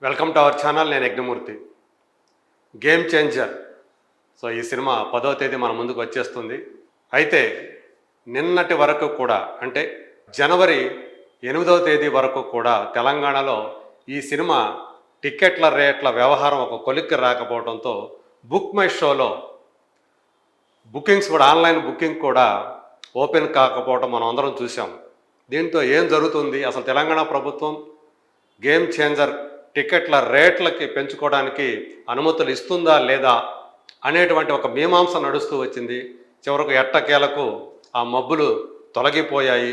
Welcome to our channel. నేను Yagnamurthy. Game changer. So ఈ cinema 10వ తేదీ మన ముందుకు వచ్చేస్తుంది. అయితే నిన్నటి వరకు కూడా అంటే జనవరి 8వ తేదీ వరకు కూడా తెలంగాణలో ఈ సినిమా టికెట్ల రేట్ల వ్యవహారం ఒక కొలిక్కి రాకపోవడంతో బుక్ మై షోలో బుకింగ్స్ కూడా ఆన్లైన్ బుకింగ్ కూడా ఓపెన్ కాకపోవడం మనం అందరం చూసాం. దీంతో ఏం జరుగుతుంది, అసలు తెలంగాణ ప్రభుత్వం గేమ్ చేంజర్ టికెట్ల రేట్లకి పెంచుకోవడానికి అనుమతులు ఇస్తుందా లేదా అనేటువంటి ఒక మీమాంస నడుస్తూ వచ్చింది. చివరకు ఎట్టకేలకు ఆ మబ్బులు తొలగిపోయాయి.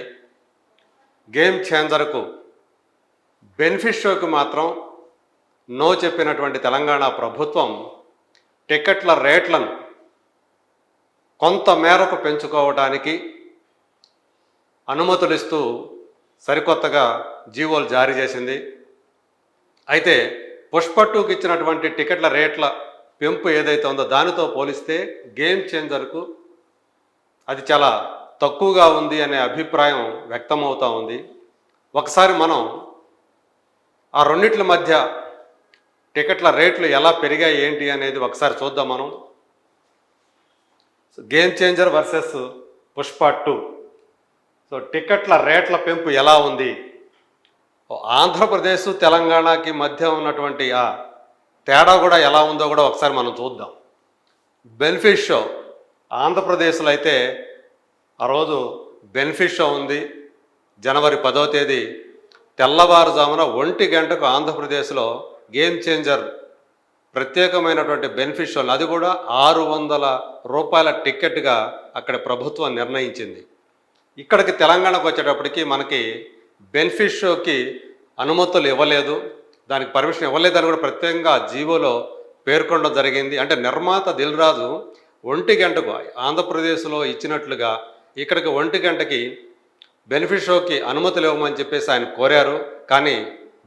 గేమ్ చేంజర్కు బెనిఫిట్ షోకి మాత్రం నో చెప్పినటువంటి తెలంగాణ ప్రభుత్వం టికెట్ల రేట్లను కొంత మేరకు పెంచుకోవడానికి అనుమతులు ఇస్తూ సరికొత్తగా జీవోలు జారీ చేసింది. అయితే పుష్ప 2కి ఇచ్చినటువంటి టికెట్ల రేట్ల పెంపు ఏదైతే ఉందో దానితో పోలిస్తే గేమ్ చేంజర్కు అది చాలా తక్కువగా ఉంది అనే అభిప్రాయం వ్యక్తమవుతూ ఉంది. ఒకసారి మనం ఆ రెండిట్ల మధ్య టికెట్ల రేట్లు ఎలా పెరిగాయి ఏంటి అనేది ఒకసారి చూద్దాం మనం. Game changer versus Pushpa 2. So టికెట్ల రేట్ల పెంపు ఎలా ఉంది, ఆంధ్రప్రదేశ్ తెలంగాణకి మధ్య ఉన్నటువంటి ఆ తేడా కూడా ఎలా ఉందో కూడా ఒకసారి మనం చూద్దాం. బెనిఫిట్ షో ఆంధ్రప్రదేశ్లో అయితే ఆ రోజు బెనిఫిట్ షో ఉంది. జనవరి 10వ తేదీ తెల్లవారుజామున 1 గంటకు ఆంధ్రప్రదేశ్లో గేమ్ చేంజర్ ప్రత్యేకమైనటువంటి బెనిఫిట్ షోలు, అది కూడా 600 రూపాయల టికెట్గా అక్కడ ప్రభుత్వం నిర్ణయించింది. ఇక్కడికి తెలంగాణకు వచ్చేటప్పటికి మనకి బెనిఫిట్ షోకి అనుమతులు ఇవ్వలేదు, దానికి పర్మిషన్ ఇవ్వలేదని కూడా ప్రత్యేకంగా జీవోలో పేర్కొనడం జరిగింది. అంటే నిర్మాత దిల్ రాజు 1 గంటకు ఆంధ్రప్రదేశ్లో ఇచ్చినట్లుగా ఇక్కడికి 1 గంటకి బెనిఫిట్ షోకి అనుమతులు ఇవ్వమని చెప్పేసి ఆయన కోరారు. కానీ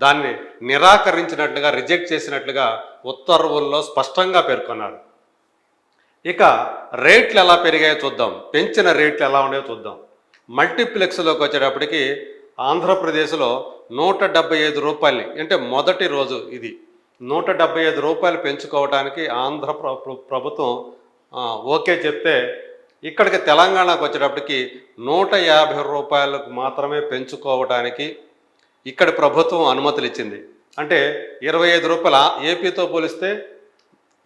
దాన్ని నిరాకరించినట్లుగా, రిజెక్ట్ చేసినట్లుగా ఉత్తర్వుల్లో స్పష్టంగా పేర్కొన్నారు. ఇక రేట్లు ఎలా పెరిగాయో చూద్దాం, పెంచిన రేట్లు ఎలా ఉన్నాయో చూద్దాం. మల్టీప్లెక్స్లోకి వచ్చేటప్పటికి ఆంధ్రప్రదేశ్లో 175 రూపాయలు, అంటే మొదటి రోజు ఇది 175 రూపాయలు పెంచుకోవడానికి ఆంధ్ర ప్రభుత్వం ఓకే చెప్తే, ఇక్కడికి తెలంగాణకు వచ్చేటప్పటికి 150 రూపాయలకు మాత్రమే పెంచుకోవడానికి ఇక్కడ ప్రభుత్వం అనుమతులు ఇచ్చింది. అంటే 25 రూపాయలు ఏపీతో పోలిస్తే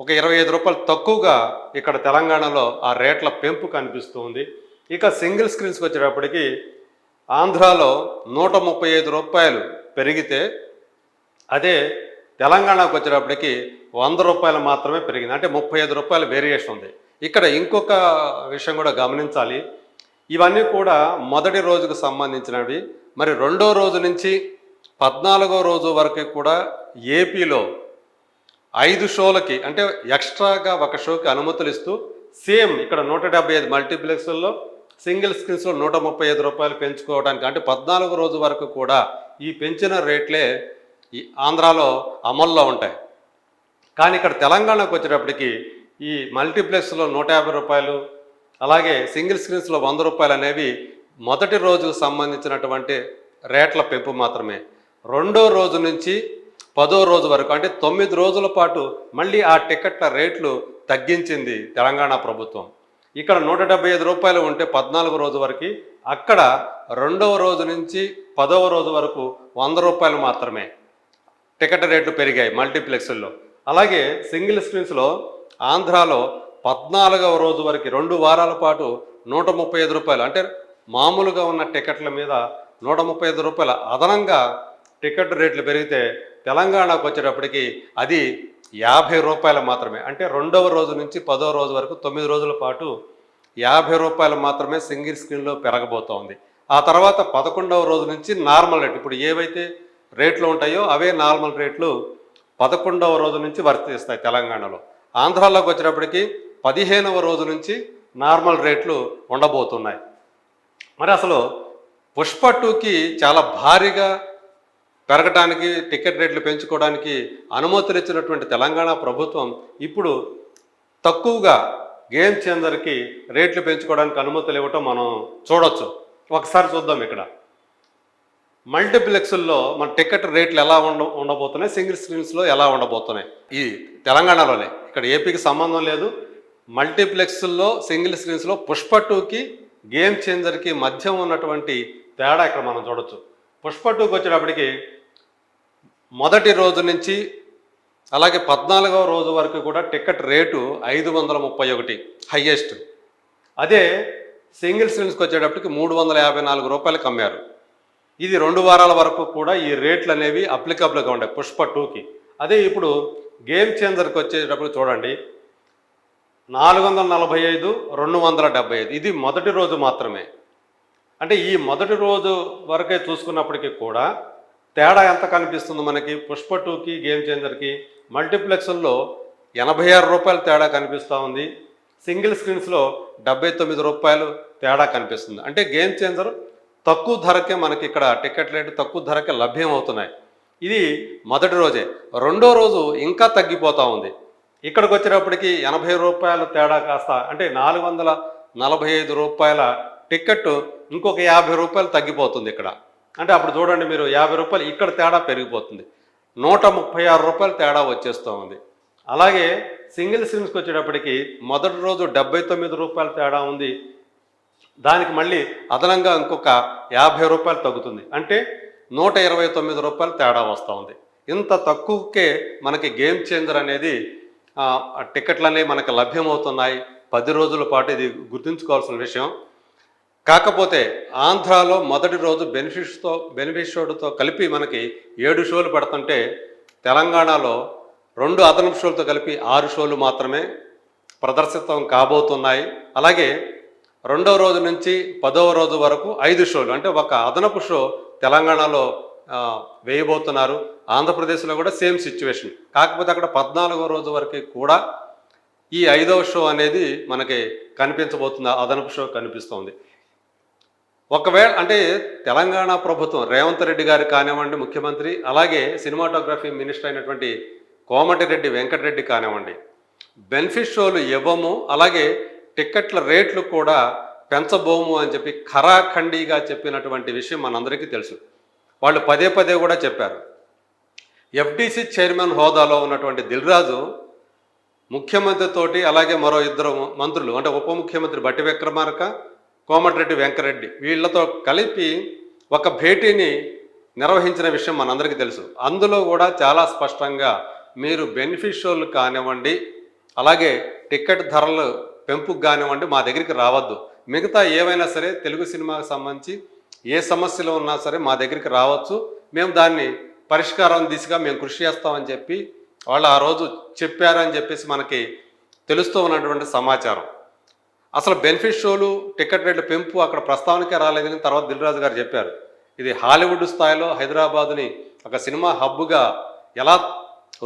ఒక 25 రూపాయలు తక్కువగా ఇక్కడ తెలంగాణలో ఆ రేట్ల పెంపు కనిపిస్తుంది. ఇక సింగిల్ స్క్రీన్స్కి వచ్చేటప్పటికి ఆంధ్రాలో 135 రూపాయలు పెరిగితే, అదే తెలంగాణకు వచ్చేటప్పటికి 100 రూపాయలు మాత్రమే పెరిగింది. అంటే 35 రూపాయల వేరియేషన్ ఉంది. ఇక్కడ ఇంకొక విషయం కూడా గమనించాలి. ఇవన్నీ కూడా మొదటి రోజుకు సంబంధించినవి. మరి రెండో రోజు నుంచి 14వ రోజు వరకు కూడా ఏపీలో 5 షోలకి, అంటే ఎక్స్ట్రాగా ఒక షోకి అనుమతులు ఇస్తూ సేమ్ ఇక్కడ 175 మల్టీప్లెక్స్ల్లో సింగిల్ స్క్రీన్స్లో 135 రూపాయలు పెంచుకోవడానికి, అంటే 14వ రోజు వరకు కూడా ఈ పెంచిన రేట్లే ఈ ఆంధ్రాలో అమల్లో ఉంటాయి. కానీ ఇక్కడ తెలంగాణకు వచ్చేటప్పటికి ఈ మల్టీప్లెక్స్లో 150 రూపాయలు, అలాగే సింగిల్ స్క్రీన్స్లో 100 రూపాయలు అనేవి మొదటి రోజుకు సంబంధించినటువంటి రేట్ల పెంపు మాత్రమే. రెండో రోజు నుంచి 10వ రోజు వరకు, అంటే 9 రోజుల పాటు మళ్ళీ ఆ టికెట్ల రేట్లు తగ్గించింది తెలంగాణ ప్రభుత్వం. ఇక్కడ 175 రూపాయలు ఉంటే 14వ రోజు వరకు, అక్కడ రెండవ రోజు నుంచి 10వ రోజు వరకు 100 రూపాయలు మాత్రమే టికెట్ రేట్లు పెరిగాయి మల్టీప్లెక్స్ల్లో. అలాగే సింగిల్ స్క్రీన్స్లో ఆంధ్రాలో 14వ రోజు వరకు 2 వారాల పాటు 135 రూపాయలు, అంటే మామూలుగా ఉన్న టికెట్ల మీద 135 రూపాయల అదనంగా టికెట్ రేట్లు పెరిగితే, తెలంగాణకు వచ్చేటప్పటికి అది 50 రూపాయలు మాత్రమే. అంటే రెండవ రోజు నుంచి 10వ రోజు వరకు 9 రోజుల పాటు 50 రూపాయలు మాత్రమే సింగిల్ స్క్రీన్లో పెరగబోతోంది. ఆ తర్వాత 11వ రోజు నుంచి నార్మల్ రేట్, ఇప్పుడు ఏవైతే రేట్లు ఉంటాయో అవే నార్మల్ రేట్లు 11వ రోజు నుంచి వర్తిస్తాయి తెలంగాణలో. ఆంధ్రాలోకి వచ్చేటప్పటికి 15వ రోజు నుంచి నార్మల్ రేట్లు ఉండబోతున్నాయి. మరి అసలు పుష్ప 2కి చాలా భారీగా పెరగటానికి, టికెట్ రేట్లు పెంచుకోవడానికి అనుమతులు ఇచ్చినటువంటి తెలంగాణ ప్రభుత్వం ఇప్పుడు తక్కువగా గేమ్ చేంజర్కి రేట్లు పెంచుకోవడానికి అనుమతులు ఇవ్వటం మనం చూడొచ్చు. ఒకసారి చూద్దాం. ఇక్కడ మల్టీప్లెక్స్ల్లో మన టికెట్ రేట్లు ఎలా ఉండబోతున్నాయి, సింగిల్ స్క్రీన్స్లో ఎలా ఉండబోతున్నాయి ఈ తెలంగాణలోనే, ఇక్కడ ఏపీకి సంబంధం లేదు. మల్టీప్లెక్స్ల్లో సింగిల్ స్క్రీన్స్లో పుష్ప 2కి గేమ్ చేంజర్కి మధ్య ఉన్నటువంటి తేడా ఇక్కడ మనం చూడొచ్చు. పుష్ప 2కి వచ్చేటప్పటికి మొదటి రోజు నుంచి అలాగే 14వ రోజు వరకు కూడా టికెట్ రేటు 531 హయ్యెస్ట్. అదే సింగిల్ స్క్రీన్స్కి వచ్చేటప్పటికి 354 రూపాయలకు అమ్మారు. ఇది 2 వారాల వరకు కూడా ఈ రేట్లు అనేవి అప్లికబుల్గా ఉంటాయి పుష్ప 2కి. అదే ఇప్పుడు గేమ్ చేంజర్కి వచ్చేటప్పుడు చూడండి 445, 275. ఇది మొదటి రోజు మాత్రమే. అంటే ఈ మొదటి రోజు వరకే చూసుకున్నప్పటికీ కూడా తేడా ఎంత కనిపిస్తుంది మనకి? పుష్ప 2కి గేమ్ చేంజర్కి మల్టీప్లెక్స్ల్లో 86 రూపాయలు తేడా కనిపిస్తూ ఉంది. సింగిల్ స్క్రీన్స్లో 79 రూపాయలు తేడా కనిపిస్తుంది. అంటే గేమ్ చేంజర్ తక్కువ ధరకే మనకి ఇక్కడ టికెట్ రేటు తక్కువ ధరకే లభ్యం అవుతున్నాయి. ఇది మొదటి రోజే. రెండో రోజు ఇంకా తగ్గిపోతూ ఉంది. ఇక్కడికి వచ్చేటప్పటికి 80 రూపాయల తేడా కాస్త అంటే 445 రూపాయల టికెట్ ఇంకొక 50 రూపాయలు తగ్గిపోతుంది ఇక్కడ. అంటే అప్పుడు చూడండి మీరు 50 రూపాయలు ఇక్కడ తేడా పెరిగిపోతుంది. 136 రూపాయలు తేడా వచ్చేస్తూ ఉంది. అలాగే సింగిల్ స్క్రీన్స్కి వచ్చేటప్పటికి మొదటి రోజు 79 రూపాయల తేడా ఉంది. దానికి మళ్ళీ అదనంగా ఇంకొక 50 రూపాయలు తగ్గుతుంది. అంటే 129 రూపాయలు తేడా వస్తూ ఉంది. ఇంత తక్కువకే మనకి గేమ్ చేంజర్ అనేది టికెట్లు అనేవి మనకు లభ్యమవుతున్నాయి. 10 రోజుల పాటు ఇది గుర్తుంచుకోవాల్సిన విషయం. కాకపోతే ఆంధ్రాలో మొదటి రోజు బెనిఫిషియర్తో కలిపి మనకి 7 షోలు పెడుతుంటే తెలంగాణలో 2 అదనపు షోలతో కలిపి 6 షోలు మాత్రమే ప్రదర్శితం కాబోతున్నాయి. అలాగే 2వ రోజు నుంచి 10వ రోజు వరకు 5 షోలు అంటే ఒక అదనపు షో తెలంగాణలో వేయబోతున్నారు. ఆంధ్రప్రదేశ్లో కూడా సేమ్ సిచ్యువేషన్. కాకపోతే అక్కడ 14వ రోజు వరకు కూడా ఈ 5వ షో అనేది మనకి కనిపించబోతుంది, అదనపు షో కనిపిస్తుంది. ఒకవేళ అంటే తెలంగాణ ప్రభుత్వం రేవంత్ రెడ్డి గారు కానివ్వండి ముఖ్యమంత్రి, అలాగే సినిమాటోగ్రఫీ మినిస్టర్ అయినటువంటి కోమటిరెడ్డి వెంకటరెడ్డి కానివ్వండి, బెనిఫిట్ షోలు ఇవ్వము, అలాగే టిక్కెట్ల రేట్లు కూడా పెంచబోము అని చెప్పి ఖరాఖండిగా చెప్పినటువంటి విషయం మనందరికీ తెలుసు. వాళ్ళు పదే పదే కూడా చెప్పారు. ఎఫ్డీసీ చైర్మన్ హోదాలో ఉన్నటువంటి దిల్రాజు ముఖ్యమంత్రితోటి అలాగే మరో 2 మంత్రులు అంటే ఉప ముఖ్యమంత్రి బట్టి విక్రమార్క, కోమటిరెడ్డి వెంకరెడ్డి వీళ్లతో కలిపి ఒక భేటీని నిర్వహించిన విషయం మనందరికీ తెలుసు. అందులో కూడా చాలా స్పష్టంగా మీరు బెనిఫిట్ షోలు కానివ్వండి అలాగే టికెట్ ధరలు పెంపుకు కానివ్వండి మా దగ్గరికి రావద్దు, మిగతా ఏవైనా సరే తెలుగు సినిమాకి సంబంధించి ఏ సమస్యలు ఉన్నా సరే మా దగ్గరికి రావచ్చు, మేము దాన్ని పరిష్కారం దిశగా మేము కృషి చేస్తామని చెప్పి వాళ్ళు ఆ రోజు చెప్పారని చెప్పేసి మనకి తెలుస్తూ ఉన్నటువంటి సమాచారం. అసలు బెనిఫిట్ షోలు టికెట్ రేట్ల పెంపు అక్కడ ప్రస్తావనకే రాలేదని తర్వాత దిల్రాజు గారు చెప్పారు. ఇది హాలీవుడ్ స్థాయిలో హైదరాబాదుని ఒక సినిమా హబ్గా ఎలా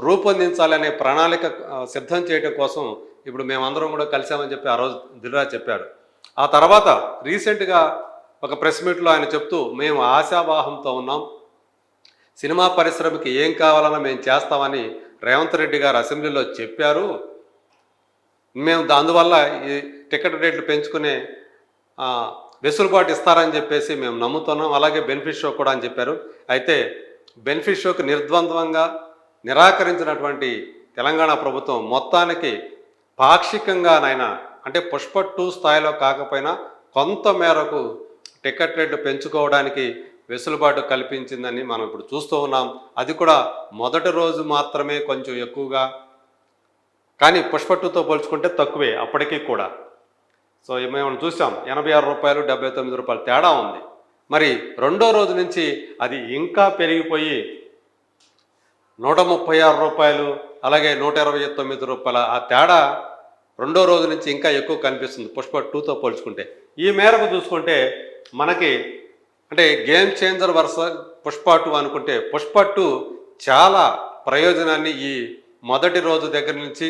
రూపొందించాలనే ప్రణాళిక సిద్ధం చేయడం కోసం ఇప్పుడు మేమందరం కూడా కలిసామని చెప్పి ఆ రోజు దిల్రాజు చెప్పారు. ఆ తర్వాత రీసెంట్గా ఒక ప్రెస్ మీట్లో ఆయన చెప్తూ మేము ఆశావాహంతో ఉన్నాం, సినిమా పరిశ్రమకి ఏం కావాలన్నా మేము చేస్తామని రేవంత్ రెడ్డి గారు అసెంబ్లీలో చెప్పారు, మేము అందువల్ల ఈ టికెట్ రేట్లు పెంచుకునే వెసులుబాటు ఇస్తారని చెప్పేసి మేము నమ్ముతున్నాం, అలాగే బెనిఫిట్ షో కూడా అని చెప్పారు. అయితే బెనిఫిట్ షోకి నిర్ద్వంద్వంగా నిరాకరించినటువంటి తెలంగాణ ప్రభుత్వం మొత్తానికి పాక్షికంగానైనా అంటే పుష్ప 2 స్థాయిలో కాకపోయినా కొంత మేరకు టికెట్ రేట్లు పెంచుకోవడానికి వెసులుబాటు కల్పించిందని మనం ఇప్పుడు చూస్తూ ఉన్నాం. అది కూడా మొదటి రోజు మాత్రమే కొంచెం ఎక్కువగా, కానీ పుష్ప 2తో పోల్చుకుంటే తక్కువే అప్పటికీ కూడా. సో మేము చూసాం 86 రూపాయలు 79 రూపాయలు తేడా ఉంది. మరి రెండో రోజు నుంచి అది ఇంకా పెరిగిపోయి 136 రూపాయలు అలాగే 129 రూపాయల ఆ తేడా రెండో రోజు నుంచి ఇంకా ఎక్కువ కనిపిస్తుంది పుష్ప 2తో పోల్చుకుంటే. ఈ మేరకు చూసుకుంటే మనకి అంటే గేమ్ చేంజర్ వర్సెస్ పుష్ప 2 అనుకుంటే పుష్ప 2 చాలా ప్రయోజనాన్ని ఈ మొదటి రోజు దగ్గర నుంచి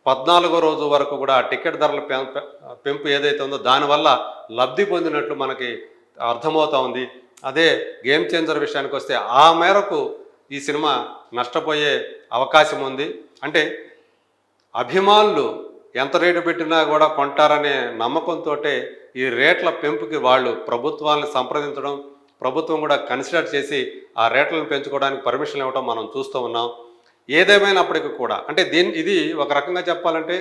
14వ రోజు వరకు కూడా టికెట్ ధరల పెంపు ఏదైతే ఉందో దానివల్ల లబ్ధి పొందినట్లు మనకి అర్థమవుతా ఉంది. అదే గేమ్ చేంజర్ విషయానికి వస్తే ఆ మేరకు ఈ సినిమా నష్టపోయే అవకాశం ఉంది. అంటే అభిమానులు ఎంత రేటు పెట్టినా కూడా కొంటారనే నమ్మకంతో ఈ రేట్ల పెంపుకి వాళ్ళు ప్రభుత్వాలను సంప్రదించడం, ప్రభుత్వం కూడా కన్సిడర్ చేసి ఆ రేట్లను పెంచుకోవడానికి పర్మిషన్ ఇవ్వడం మనం చూస్తూ ఉన్నాం. ఏదేమైనప్పటికీ కూడా అంటే ఇది ఒక రకంగా చెప్పాలంటే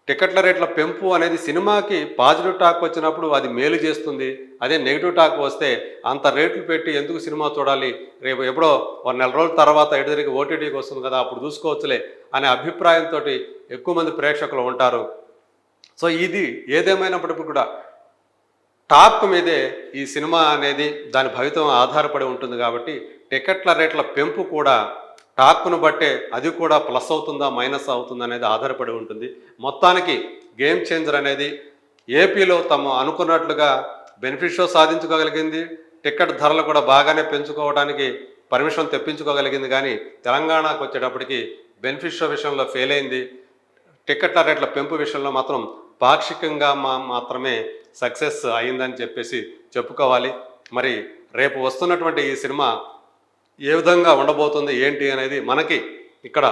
టికెట్ల రేట్ల పెంపు అనేది సినిమాకి పాజిటివ్ టాక్ వచ్చినప్పుడు అది మేలు చేస్తుంది. అదే నెగిటివ్ టాక్ వస్తే అంత రేట్లు పెట్టి ఎందుకు సినిమా చూడాలి, రేపు ఎప్పుడో ఒక నెల రోజుల తర్వాత ఎదురుకి ఓటీటీకి వస్తుంది కదా అప్పుడు చూసుకోవచ్చులే అనే అభిప్రాయంతో ఎక్కువ మంది ప్రేక్షకులు ఉంటారు. సో ఇది ఏదేమైనప్పటికీ కూడా టాక్ మీదే ఈ సినిమా అనేది దాని భవితం ఆధారపడి ఉంటుంది కాబట్టి టికెట్ల రేట్ల పెంపు కూడా టాక్ను బట్టే అది కూడా ప్లస్ అవుతుందా మైనస్ అవుతుందా అనేది ఆధారపడి ఉంటుంది. మొత్తానికి గేమ్ చేంజర్ అనేది ఏపీలో తమ అనుకున్నట్లుగా బెనిఫిట్ షో సాధించుకోగలిగింది. టికెట్ ధరలు కూడా బాగానే పెంచుకోవడానికి పర్మిషన్ తెప్పించుకోగలిగింది. కానీ తెలంగాణకు వచ్చేటప్పటికి బెనిఫిట్ షో విషయంలో ఫెయిల్ అయింది. టికెట్ల రేట్ల పెంపు విషయంలో మాత్రం పాక్షికంగా మాత్రమే సక్సెస్ అయిందని చెప్పేసి చెప్పుకోవాలి. మరి రేపు వస్తున్నటువంటి ఈ సినిమా ఏ విధంగా ఉండబోతుంది ఏంటి అనేది మనకి ఇక్కడ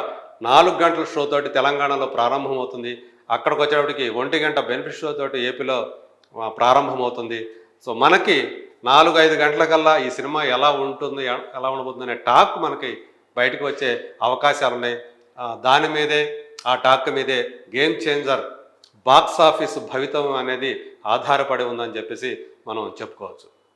4 గంటల షో తోటి తెలంగాణలో ప్రారంభమవుతుంది. అక్కడికి వచ్చేటప్పటికి 1 గంట బెనిఫిట్ షో తోటి ఏపీలో ప్రారంభమవుతుంది. సో మనకి 4-5 గంటలకల్లా ఈ సినిమా ఎలా ఉంటుంది ఎలా ఉండబోతుంది అనే టాక్ మనకి బయటకు వచ్చే అవకాశాలు ఉన్నాయి. దాని మీదే ఆ టాక్ మీదే గేమ్ చేంజర్ బాక్స్ ఆఫీస్ భవితం అనేది ఆధారపడి ఉందని చెప్పేసి మనం చెప్పుకోవచ్చు.